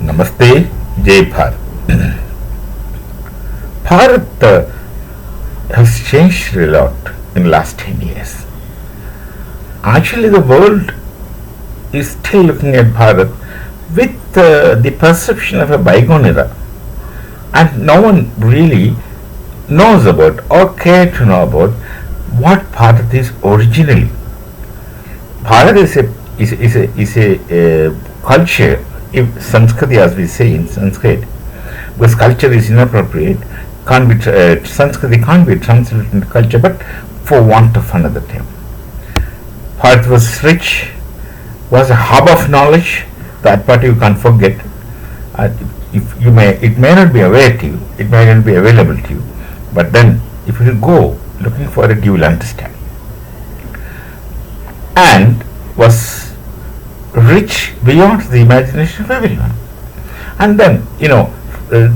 Namaste, Jai Bharat. Bharat has changed a lot in the last 10 years. Actually, the world is still looking at Bharat with the perception of a bygone era, and no one really knows about or care to know about what Bharat is originally. Bharat is a culture, if Sanskriti, as we say in Sanskrit, because culture is inappropriate, Sanskriti can't be translated into culture, but for want of another term. Bharat was rich, was a hub of knowledge. That part you can't forget. It may not be aware to you, it may not be available to you, but then if you go looking for it, you will understand. And was rich beyond the imagination of everyone. And then,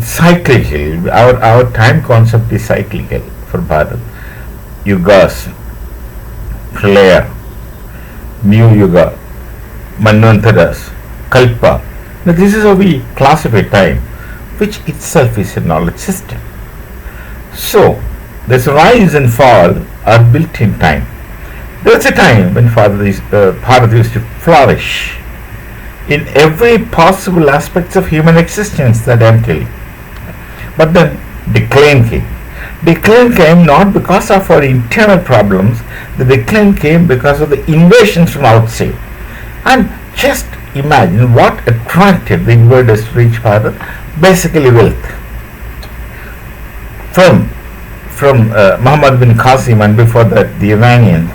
cyclical, our time concept is cyclical for Bharat. Yugas, Pralaya, New Yuga, Manvantaras, Kalpa. Now this is how we classify time, which itself is a knowledge system. So, this rise and fall are built in time. There was a time when Bharat used to flourish in every possible aspects of human existence that I am telling. But then decline came. Decline came not because of our internal problems, the decline came because of the invasions from outside. And just imagine what attracted the invaders to reach Bharat, basically wealth. From Muhammad bin Qasim and before that the Iranians,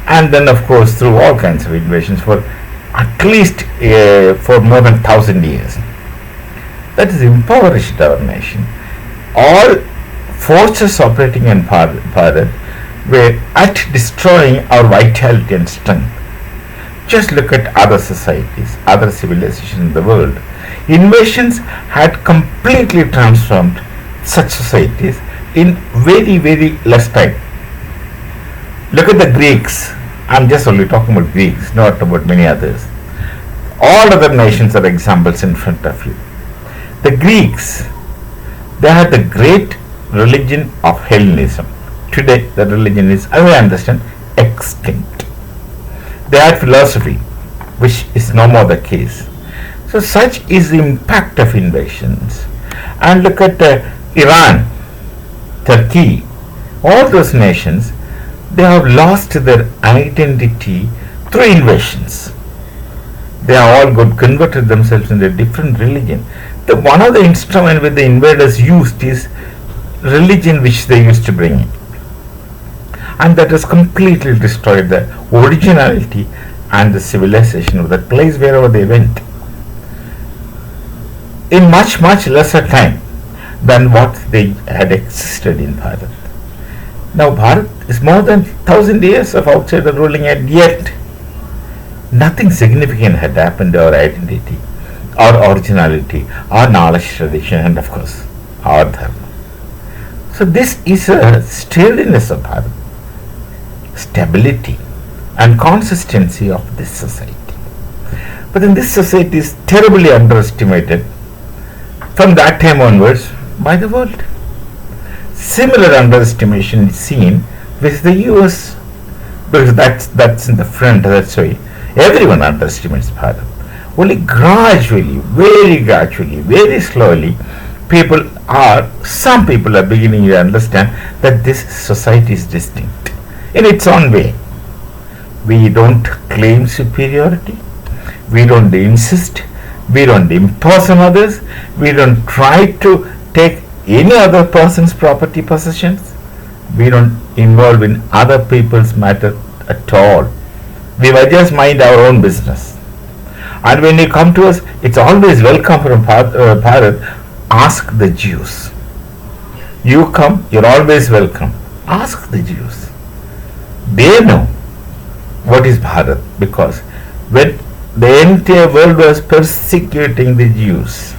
and then of course through all kinds of invasions for at least for more than 1,000 years. That has impoverished our nation. All forces operating in Bharat were at destroying our vitality and strength. Just look at other societies, other civilizations in the world. Invasions had completely transformed such societies in very, very less time. Look at the Greeks. I'm just only talking about Greeks, not about many others. All other nations are examples in front of you. The Greeks, they had the great religion of Hellenism. Today, the religion is, as I understand, extinct. They had philosophy, which is no more the case. So, such is the impact of invasions. And look at Iran, Turkey, all those nations, they have lost their identity through invasions. They have all got converted themselves into a different religion. One of the instruments which the invaders used is religion which they used to bring in. And that has completely destroyed the originality and the civilization of that place wherever they went. In much, much lesser time than what they had existed in Bharat. Now Bharat is more than 1,000 years of outsider ruling, and yet nothing significant had happened to our identity, our originality, our knowledge tradition, and of course our dharma. So this is a steadiness of Bharat, stability and consistency of this society. But then this society is terribly underestimated from that time onwards by the world. Similar underestimation is seen with the US, because that's in the front. That's why everyone underestimates Bharat. Only gradually, very slowly, some people are beginning to understand that this society is distinct in its own way. We don't claim superiority, we don't insist, we don't impose on others, we don't try to take any other person's property possessions, we don't involve in other people's matter at all. We will just mind our own business. And when you come to us, it's always welcome from Bharat. Ask the Jews. You come, you're always welcome. Ask the Jews. They know what is Bharat, because when the entire world was persecuting the Jews,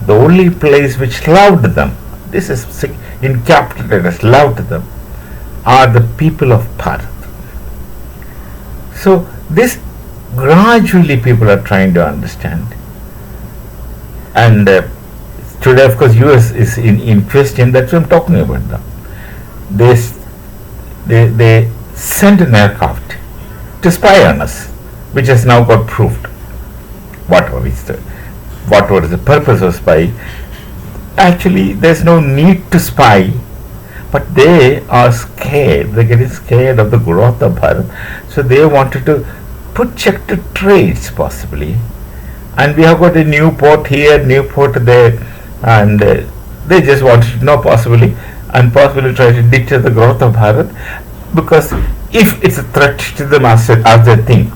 the only place which loved them, this is in capital letters, loved them, are the people of Bharat. So this gradually people are trying to understand. And today, of course, US is in question. That's what I'm talking about now. They, they sent an aircraft to spy on us, which has now got proved. What was the purpose of spy? Actually, there's no need to spy, but they are scared. They're getting scared of the growth of Bharat, so they wanted to put check to trades possibly. And we have got a new port here, new port there, and they just wanted to know possibly and possibly try to dictate the growth of Bharat, because if it's a threat to them as they think,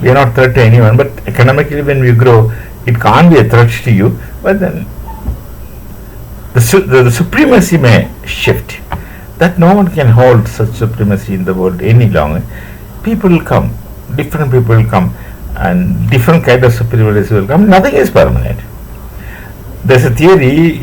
we are not threat to anyone, but economically when we grow, it can't be a threat to you, but then the supremacy may shift. That no one can hold such supremacy in the world any longer. People will come, different people will come, and different kind of supremacy will come. Nothing is permanent. There's a theory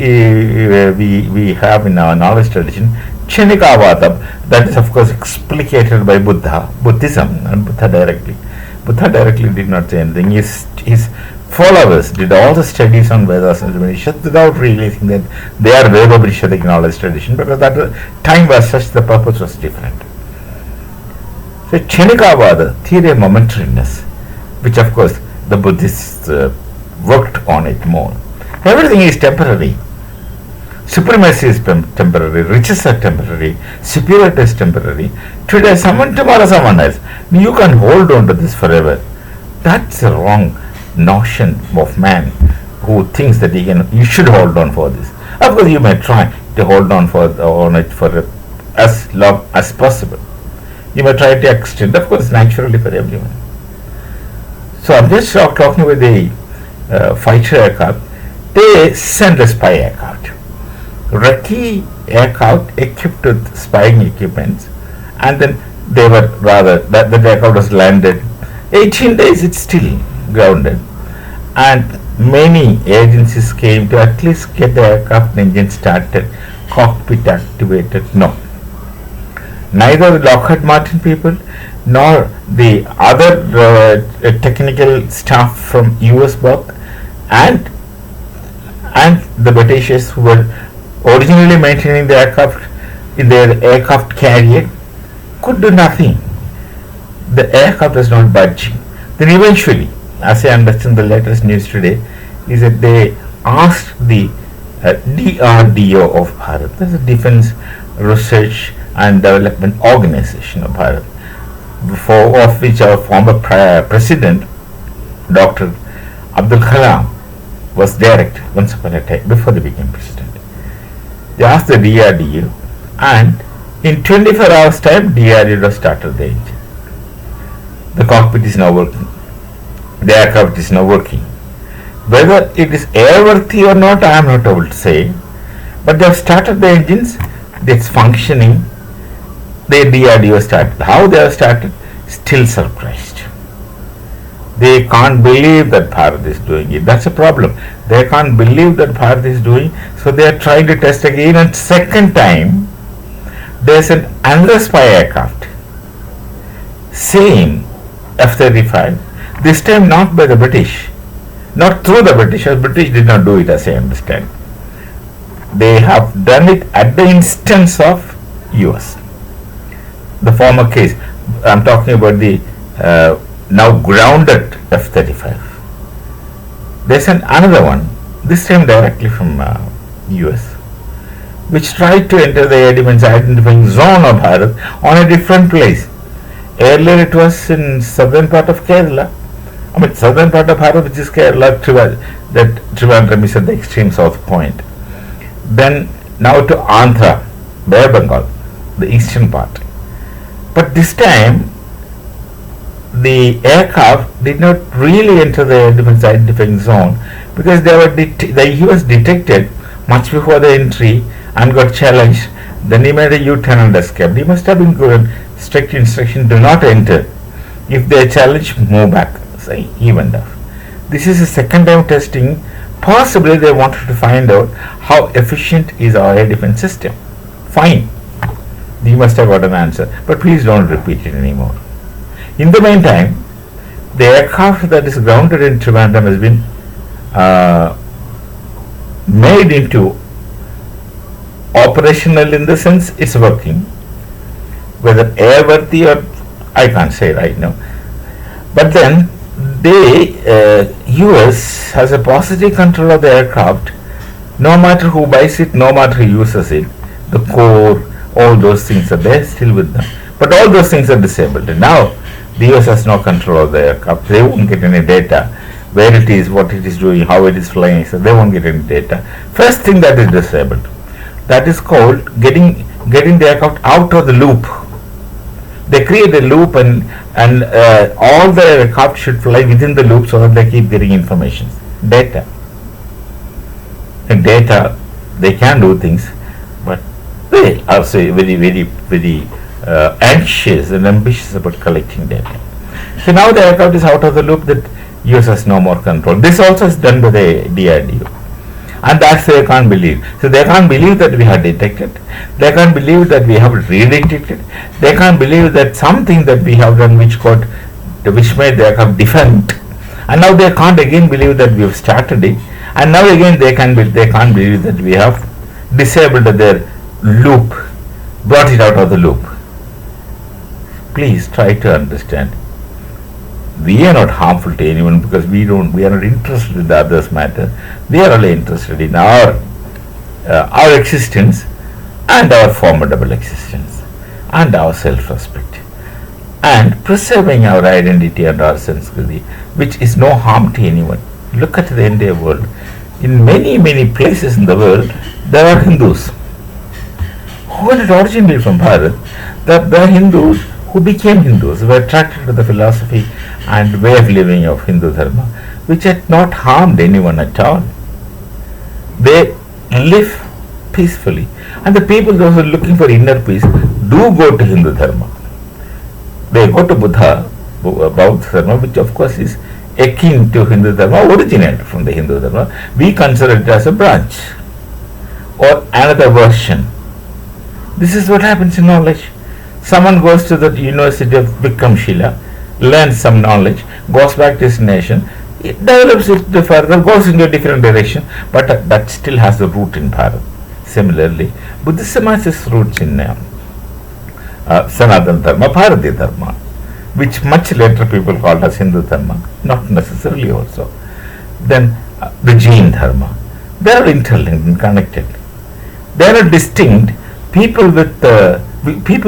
we have in our knowledge tradition, Kshanikavada, that is of course explicated by Buddhism, and Buddha directly did not say anything. His followers did all the studies on Vedas and Upanishads without realizing that they are Veda-Upanishadic knowledge tradition, because that time was such, the purpose was different. So Kshanikavada, theory of momentariness, which of course the Buddhists worked on it more. Everything is temporary. Supremacy is temporary, riches are temporary, superiority is temporary. Today someone, tomorrow someone else. You can hold on to this forever. That's a wrong notion of man who thinks that you should hold on for this. Of course, you may try to hold on it for as long as possible. You may try to extend, of course, naturally for everyone. So I'm just talking about the fighter aircraft. They sent a spy aircraft, recce aircraft equipped with spying equipments, and then they were that the aircraft was landed. 18 days it's still grounded, and many agencies came to at least get the aircraft engine started, cockpit activated. No, neither the Lockheed Martin people nor the other technical staff from US BOP and the Britishers who were originally maintaining the aircraft in their aircraft carrier could do nothing. The aircraft was not budging. Then eventually, as I understand the latest news today, is that they asked the DRDO of Bharat, that's the Defense Research and Development Organization of Bharat, of which our former President, Dr. Abdul Kalam, was director once upon a time before they became president. They asked the DRDO, and in 24 hours time, DRDO started the engine. The cockpit is now working. The aircraft is now working. Whether it is airworthy or not, I am not able to say. But they have started the engines. It's functioning. The DRDO started. How they have started? Still surprised. They can't believe that Bharat is doing it. That's a problem. They can't believe that Bharat is doing. So they are trying to test again. And second time, they sent another spy aircraft. Same F-35. This time not by the British. Not through the British. The British did not do it, as I understand. They have done it at the instance of US. The former case, I'm talking about the now grounded F-35. They sent another one, this time directly from US, which tried to enter the air defense identifying zone of Bharat on a different place. Earlier it was in southern part of Kerala. Southern part of Bharat, which is Kerala, that Trivandrum is at the extreme south point. Then now to Andhra, Bay Bengal, the eastern part. But this time, the aircraft did not really enter the air defense identifying zone, because he was detected much before the entry and got challenged. Then he made a U-turn and escaped. He must have been given strict instruction: do not enter. If they are challenged, move back. So he went off. This is the second time testing. Possibly they wanted to find out how efficient is our air defense system. Fine. You must have got an answer. But please don't repeat it anymore. In the meantime, the aircraft that is grounded in Trivandrum has been made into operational in the sense it's working, whether airworthy or I can't say right now. But then US has a positive control of the aircraft, no matter who buys it, no matter who uses it. The core, all those things are there still with them. But all those things are disabled. And now the US has no control of the aircraft. They won't get any data, where it is, what it is doing, how it is flying, so they won't get any data. First thing that is disabled, that is called getting the aircraft out of the loop. They create a loop, and all the aircraft should fly within the loop so that they keep getting information, data. And data, they can do things, but they are very anxious and ambitious about collecting data. So now the aircraft is out of the loop, that US has no more control. This also is done by the DRDO. And that's they can't believe. So they can't believe that we have detected. They can't believe that we have redetected. They can't believe that something that we have done which made the aircraft different. And now they can't again believe that we have started it. And now again they can't believe that we have disabled their loop, brought it out of the loop. Please try to understand. We are not harmful to anyone because we are not interested in the others' matter. We are only interested in our existence and our formidable existence and our self-respect and preserving our identity and our Sanskriti, which is no harm to anyone. Look at the entire world. In many places in the world, there are Hindus who were originally from Bharat. The Hindus who became Hindus, were attracted to the philosophy and way of living of Hindu Dharma, which had not harmed anyone at all. They live peacefully. And the people those who are looking for inner peace do go to Hindu Dharma. They go to Buddha Dharma, which of course is akin to Hindu Dharma, originated from the Hindu Dharma. We consider it as a branch or another version. This is what happens in knowledge. Someone goes to the University of Vikramshila, learns some knowledge, goes back to his nation, it develops it further, goes in a different direction, but that still has a root in Bharat. Similarly, Buddhism has its roots in Sanatana Dharma, Bharati Dharma, which much later people called as Hindu Dharma, not necessarily also. Then the Jain Dharma. They are interlinked and connected. They are distinct. People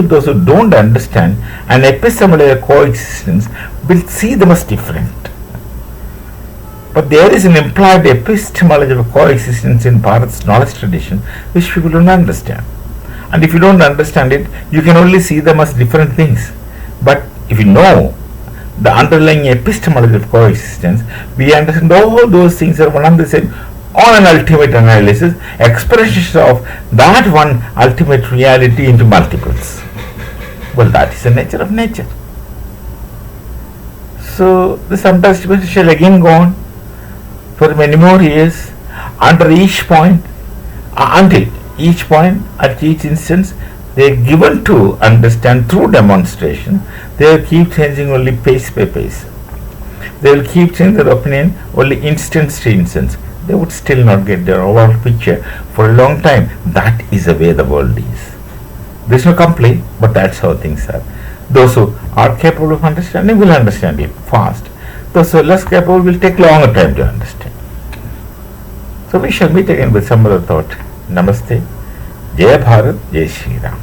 those who don't understand an epistemological coexistence will see them as different. But there is an implied epistemological coexistence in Bharat's knowledge tradition which people don't understand. And if you don't understand it, you can only see them as different things. But if you know the underlying epistemological coexistence, we understand all those things are one and the same. On an ultimate analysis, expressions of that one ultimate reality into multiples. Well, that is the nature of nature. So the subtextual shall again go on for many more years under each point, until each point at each instance they are given to understand through demonstration. They will keep changing only pace by pace. They will keep changing their opinion only instance to instance. They would still not get their overall picture for a long time. That is the way the world is. There is no complaint, but that's how things are. Those who are capable of understanding will understand it fast. Those who are less capable will take longer time to understand. So we shall meet again with some other thought. Namaste. Jai Bharat, Jai Shri Ram.